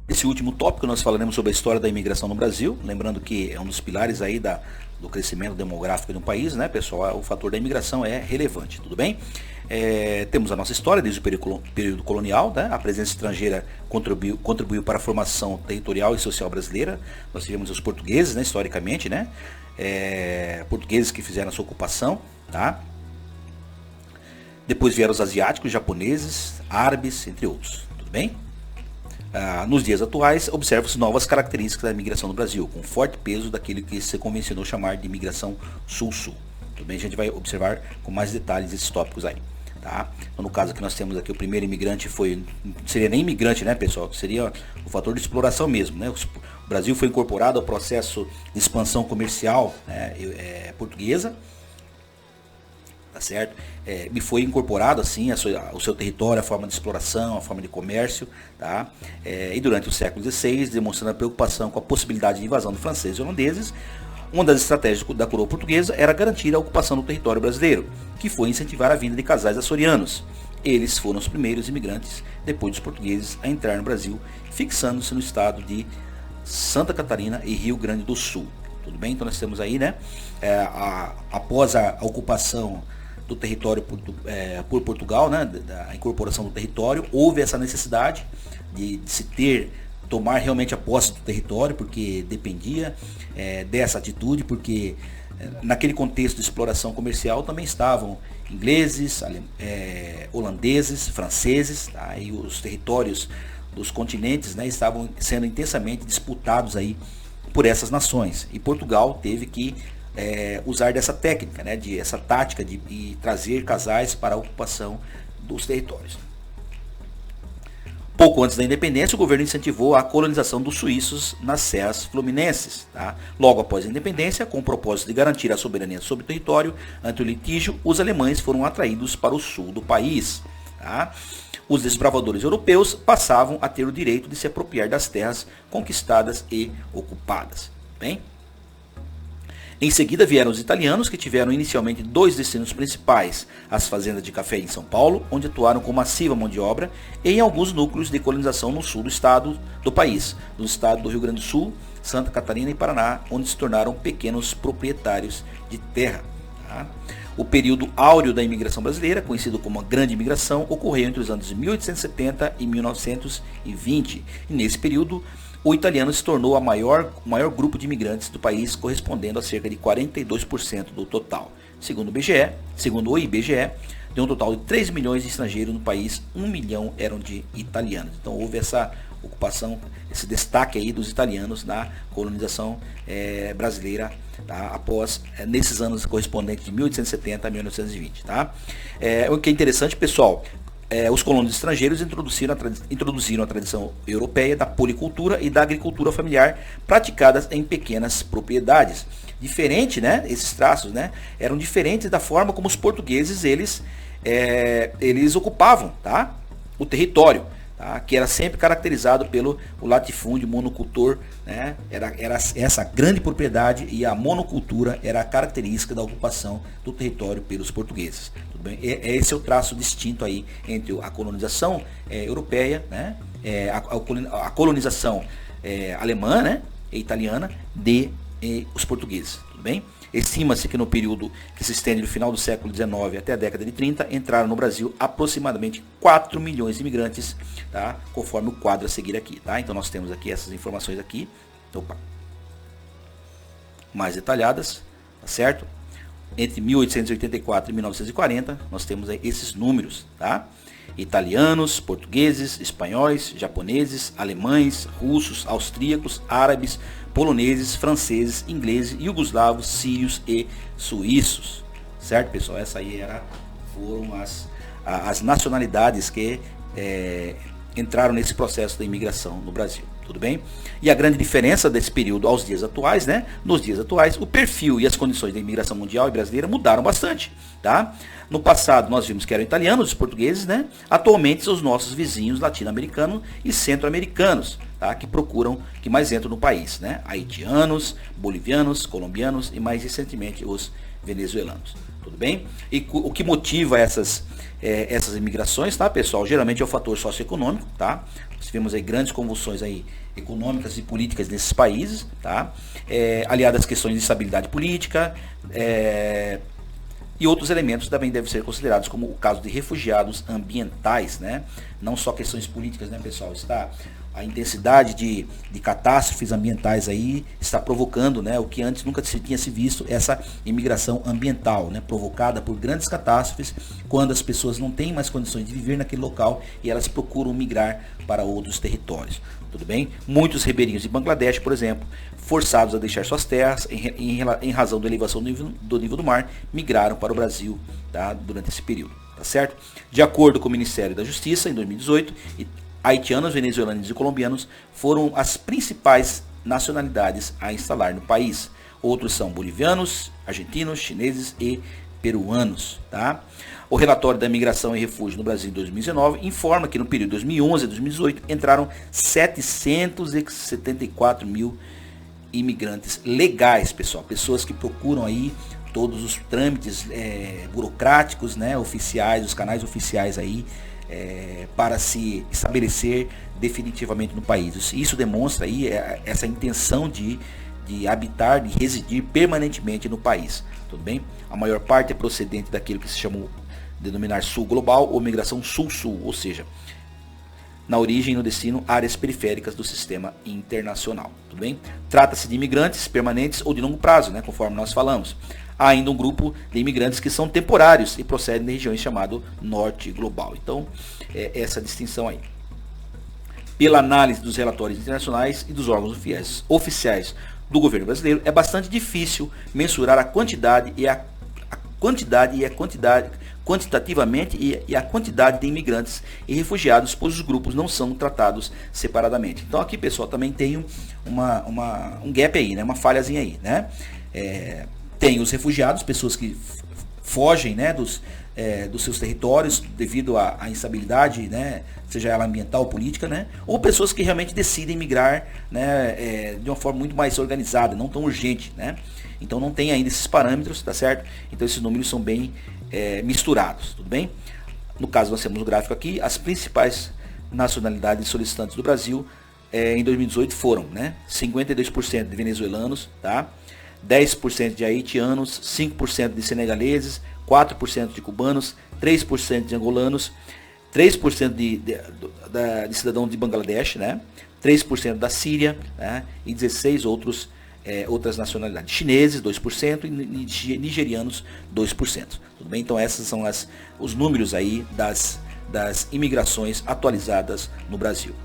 Esse último tópico nós falaremos sobre a história da imigração no Brasil, lembrando que é um dos pilares aí do crescimento demográfico de um país, né, pessoal? O fator da imigração é relevante, tudo bem? Temos a nossa história desde o período colonial, né? A presença estrangeira contribuiu para a formação territorial e social brasileira. Nós tivemos os portugueses, né, historicamente, né? Portugueses que fizeram a sua ocupação, tá? Depois vieram os asiáticos, japoneses, árabes, entre outros, tudo bem? Nos dias atuais, observam-se novas características da imigração no Brasil, com forte peso daquilo que se convencionou chamar de imigração sul-sul. Tudo bem? A gente vai observar com mais detalhes esses tópicos aí. Tá? Então, no caso que nós temos aqui, o primeiro imigrante seria nem imigrante, né, pessoal? Seria o fator de exploração mesmo, né? O Brasil foi incorporado ao processo de expansão comercial, né, portuguesa, tá certo? E foi incorporado assim ao seu território, a forma de exploração, a forma de comércio, tá? E durante o século XVI, demonstrando a preocupação com a possibilidade de invasão de franceses e holandeses, uma das estratégias da coroa portuguesa era garantir a ocupação do território brasileiro, que foi incentivar a vinda de casais açorianos. Eles foram os primeiros imigrantes, depois dos portugueses, a entrar no Brasil, fixando-se no estado de Santa Catarina e Rio Grande do Sul. Tudo bem? Então nós temos aí, né, após a ocupação do território por Portugal, né, da incorporação do território, houve essa necessidade de se tomar realmente a posse do território, porque dependia dessa atitude, porque naquele contexto de exploração comercial também estavam ingleses, holandeses, franceses, tá, e os territórios dos continentes, né, estavam sendo intensamente disputados aí por essas nações, e Portugal teve que usar dessa técnica, né, essa tática de trazer casais para a ocupação dos territórios. Pouco antes da independência, o governo incentivou a colonização dos suíços nas serras fluminenses. Tá? Logo após a independência, com o propósito de garantir a soberania sobre o território ante o litígio, os alemães foram atraídos para o sul do país. Tá? Os desbravadores europeus passavam a ter o direito de se apropriar das terras conquistadas e ocupadas. Bem? Em seguida vieram os italianos, que tiveram inicialmente dois destinos principais, as fazendas de café em São Paulo, onde atuaram com massiva mão de obra, e em alguns núcleos de colonização no sul do estado do país, no estado do Rio Grande do Sul, Santa Catarina e Paraná, onde se tornaram pequenos proprietários de terra. Tá? O período áureo da imigração brasileira, conhecido como a Grande Imigração, ocorreu entre os anos 1870 e 1920, e nesse período o italiano se tornou o maior grupo de imigrantes do país, correspondendo a cerca de 42% do total. Segundo o IBGE, de um total de 3 milhões de estrangeiros no país, 1 milhão eram de italianos. Então houve essa ocupação, esse destaque aí dos italianos na colonização brasileira, tá? Após, nesses anos correspondentes de 1870 a 1920. Tá? O que é interessante, pessoal, os colonos estrangeiros introduziram a tradição europeia da policultura e da agricultura familiar praticadas em pequenas propriedades. Diferente, né? Esses traços, né, eram diferentes da forma como os portugueses eles ocupavam, tá, o território, tá, que era sempre caracterizado pelo o latifúndio monocultor, né, era essa grande propriedade, e a monocultura era a característica da ocupação do território pelos portugueses. Tudo bem? Esse é o traço distinto aí entre a colonização europeia, né, a colonização alemã, né, e italiana os portugueses. Tudo bem? Estima-se que no período que se estende do final do século XIX até a década de 30, entraram no Brasil aproximadamente 4 milhões de imigrantes, tá? Conforme o quadro a seguir aqui. Tá? Então nós temos aqui essas informações aqui, mais detalhadas, tá certo? Entre 1884 e 1940, nós temos aí esses números, tá? Italianos, portugueses, espanhóis, japoneses, alemães, russos, austríacos, árabes, poloneses, franceses, ingleses, iugoslavos, sírios e suíços. Certo, pessoal? Essa aí foram as nacionalidades que entraram nesse processo da imigração no Brasil. Tudo bem? E a grande diferença desse período aos dias atuais, né? Nos dias atuais, o perfil e as condições da imigração mundial e brasileira mudaram bastante, tá? No passado nós vimos que eram italianos, os portugueses, né? Atualmente são os nossos vizinhos latino-americanos e centro-americanos, tá? Que mais entram no país, né? Haitianos, bolivianos, colombianos e mais recentemente os venezuelanos. tudo bem? E o que motiva essas imigrações, tá, pessoal? Geralmente é o fator socioeconômico, tá? Nós tivemos aí grandes convulsões aí econômicas e políticas nesses países, tá? Aliado às questões de estabilidade política, e outros elementos também devem ser considerados, como o caso de refugiados ambientais, né? Não só questões políticas, né, pessoal? A intensidade de catástrofes ambientais aí está provocando, né, o que antes nunca tinha se visto, essa imigração ambiental, né, provocada por grandes catástrofes, quando as pessoas não têm mais condições de viver naquele local e elas procuram migrar para outros territórios. Tudo bem? Muitos ribeirinhos de Bangladesh, por exemplo, forçados a deixar suas terras em razão da elevação do nível do mar, migraram para o Brasil, tá, durante esse período. Tá certo? De acordo com o Ministério da Justiça, em 2018, haitianos, venezuelanos e colombianos foram as principais nacionalidades a instalar no país. Outros são bolivianos, argentinos, chineses e peruanos. Tá? O relatório da Migração e Refúgio no Brasil em 2019 informa que no período de 2011 a 2018 entraram 774 mil imigrantes legais, pessoal. Pessoas que procuram aí todos os trâmites burocráticos, né, oficiais, os canais oficiais aí, para se estabelecer definitivamente no país. Isso demonstra aí essa intenção de habitar, de residir permanentemente no país. Tudo bem? A maior parte é procedente daquilo que se chamou denominar sul global ou migração sul-sul, ou seja, na origem e no destino, áreas periféricas do sistema internacional. Tudo bem? Trata-se de imigrantes permanentes ou de longo prazo, né, conforme nós falamos. Há ainda um grupo de imigrantes que são temporários e procedem de regiões chamado norte global. Então, essa distinção aí. Pela análise dos relatórios internacionais e dos órgãos oficiais do governo brasileiro, é bastante difícil mensurar a quantidade quantitativamente e a quantidade de imigrantes e refugiados, pois os grupos não são tratados separadamente. Então aqui, pessoal, também tem um gap aí, né? Uma falhazinha aí, né? Tem os refugiados, pessoas que fogem, né, dos seus territórios devido à instabilidade, né, seja ela ambiental ou política, né, ou pessoas que realmente decidem migrar, né, de uma forma muito mais organizada, não tão urgente, né. Então não tem ainda esses parâmetros, tá certo? Então esses números são bem misturados, tudo bem? No caso nós temos o gráfico aqui, as principais nacionalidades solicitantes do Brasil em 2018 foram, né, 52% de venezuelanos, tá? 10% de haitianos, 5% de senegaleses, 4% de cubanos, 3% de angolanos, 3% de cidadãos de Bangladesh, né? 3% da Síria, né? E 16 outras nacionalidades. Chineses, 2%, e nigerianos, 2%. Tudo bem? Então esses são os números aí das imigrações atualizadas no Brasil.